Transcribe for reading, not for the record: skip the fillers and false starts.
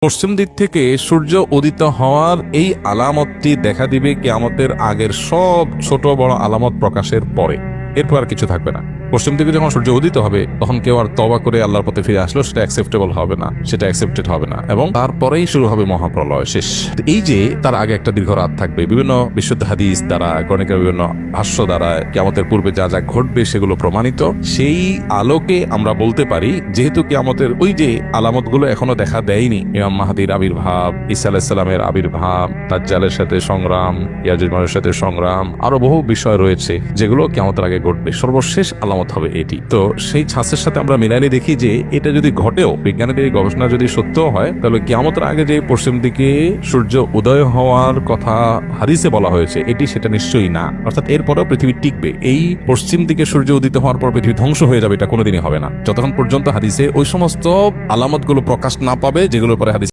পশ্চিম দিক থেকে সূর্য উদিত হওয়ার এই আলামতটি দেখা দিবে কিয়ামতের আগের সব ছোট বড় আলামত প্রকাশের পরে। এরপর আর কিছু থাকবে না। পশ্চিম দিকে যখন সূর্য উদিত হবে তখন কেউ আর তওবা করে আল্লাহর পথে ফিরে আসলো সেটা অ্যাকসেপ্টেবল হবে না, সেটা অ্যাকসেপ্টেড হবে না, এবং তারপরেই শুরু হবে মহাপ্রলয়, শেষ। এই যে তার আগে একটা দীর্ঘ রাত থাকবে, বিভিন্ন বিশুদ্ধ হাদিস দ্বারা, গণিকের বিভিন্ন ভাষ্য দ্বারা কিয়ামতের পূর্বে যা যা ঘটবে সেগুলো প্রমাণিত। সেই আলোকে আমরা বলতে পারি, যেহেতু কিয়ামতের ওই যে আলামতগুলো এখনো দেখা দেয়নি, ইমাম মাহদীর আবির্ভাব, ঈসা আলাইহিস সালামের আবির্ভাব, দাজ্জালের সাথে সংগ্রাম, ইয়াজুজ মাজুজের সাথে সংগ্রাম, আরো বহু বিষয় রয়েছে যেগুলো কিয়ামতের আগে ঘটবে। সর্বশেষ আলামত হবে এটি। তো সেই ছাঁচের সাথে আমরা মিলাইলে দেখি যে এটা যদি ঘটেও, বিজ্ঞানীদের এই গবেষণা যদি সত্য হয়, তাহলে কিয়ামতের আগে যে পশ্চিম দিকে সূর্য উদয় হওয়ার কথা হাদিসে বলা হয়েছে এটি সেটা নিশ্চয়ই না। অর্থাৎ এরপরেও পৃথিবী টিকবে। এই পশ্চিম দিকে সূর্য উদিত হওয়ার পর পৃথিবী ধ্বংস হয়ে যাবে এটা কোনোদিনই হবে না, যতক্ষণ পর্যন্ত হাদিসে ওই সমস্ত আলামতগুলো প্রকাশ না পাবে যেগুলোর পরে হাদিস